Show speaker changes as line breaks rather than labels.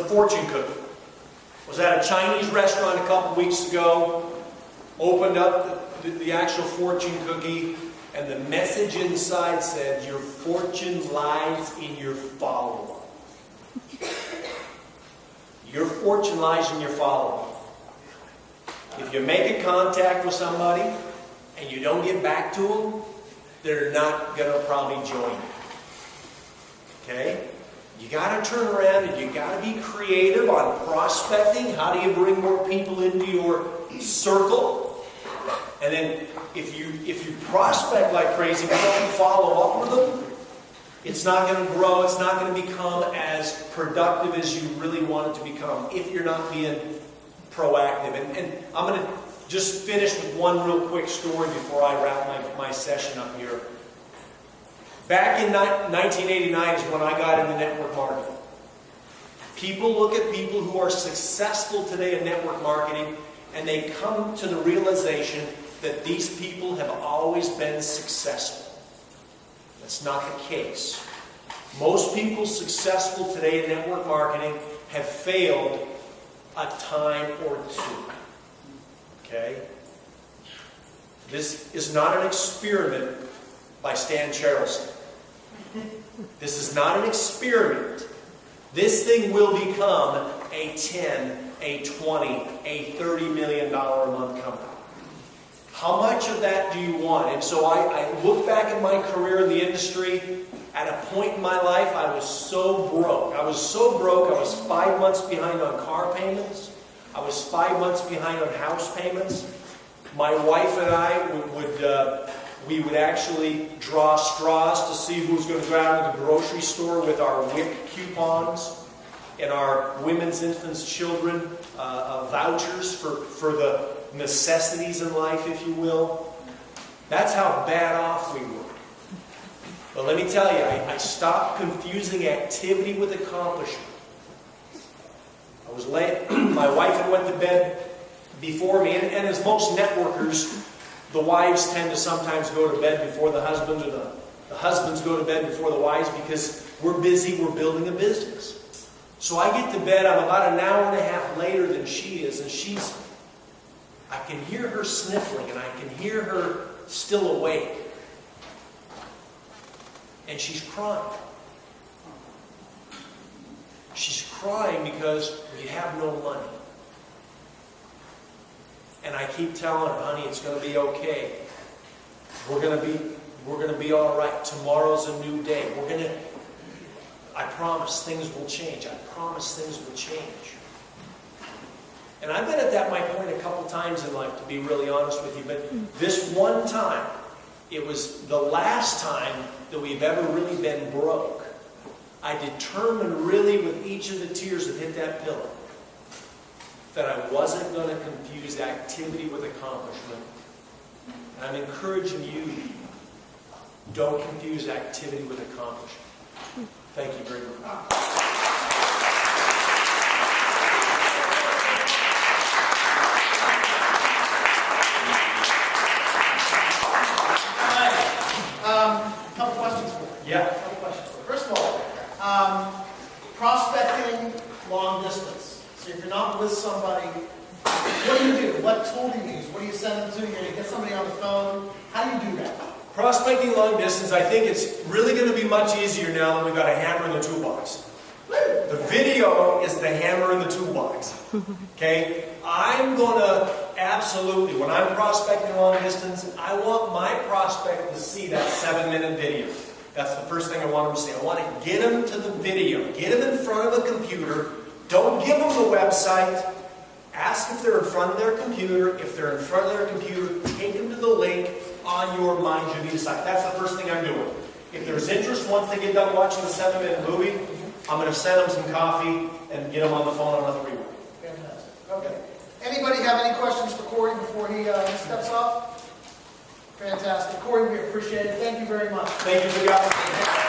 fortune cookie. Was at a Chinese restaurant a couple weeks ago, opened up the actual fortune cookie, and the message inside said, your fortune lies in your follow-up. Your fortune lies in your follow-up. If you make a contact with somebody and you don't get back to them, they're not going to probably join you. Okay? You got to turn around and you got to be creative on prospecting. How do you bring more people into your circle? And then if you prospect like crazy, but don't follow up with them, it's not going to grow. It's not going to become as productive as you really want it to become if you're not being proactive. And I'm going to just finish with one real quick story before I wrap my session up here. Back in 1989 is when I got into network marketing. People look at people who are successful today in network marketing and they come to the realization that these people have always been successful. That's not the case. Most people successful today in network marketing have failed a time or two. Okay? This is not an experiment by Stan Charleston. This is not an experiment. This thing will become a 10, a 20, a $30 million a month company. How much of that do you want? And so I look back at my career in the industry. At a point in my life, I was so broke. I was so broke, I was 5 months behind on car payments. I was 5 months behind on house payments. My wife and I we would actually draw straws to see who was going to go out to the grocery store with our WIC coupons and our women's, infants, children vouchers for the necessities in life, if you will. That's how bad off we were. But let me tell you, I stopped confusing activity with accomplishment. I was late. My wife had went to bed before me, and as most networkers, the wives tend to sometimes go to bed before the husbands, or the husbands go to bed before the wives because we're busy, we're building a business. So I get to bed, I'm about an hour and a half later than she is, and I can hear her sniffling, and I can hear her still awake. And she's crying. She's crying because we have no money. And I keep telling her, honey, it's going to be okay. We're going to be all right. Tomorrow's a new day. I promise things will change. I promise things will change. And I've been at that my point a couple times in life, to be really honest with you. But this one time, it was the last time that we've ever really been broke. I determined really with each of the tears that hit that pillow that I wasn't going to confuse activity with accomplishment. And I'm encouraging you, don't confuse activity with accomplishment. Thank you very much.
Couple questions for you.
Yeah.
Couple questions for you. First of all, prospecting long distance. So if you're not with somebody, what do you do? What tool do you use? What do you send them to? You're going to get somebody on the phone. How do you do that?
Prospecting long distance, I think it's really going to be much easier now that we've got a hammer in the toolbox. The video is the hammer in the toolbox. Okay? I'm going to absolutely, when I'm prospecting long distance, I want my prospect to see that 7-minute video. That's the first thing I want them to see. I want to get them to the video. Get them in front of a computer. Don't give them the website. Ask if they're in front of their computer. If they're in front of their computer, take them to the link on your MindJavita site. That's the first thing I'm doing. If there's interest, once they get done watching the 7-minute movie, I'm going to send them some coffee and get them on the phone on another reward.
Fantastic. Okay. Anybody have any questions for Korey before he steps off? Fantastic. Korey, we appreciate it. Thank you very much.
Thank you for the opportunity.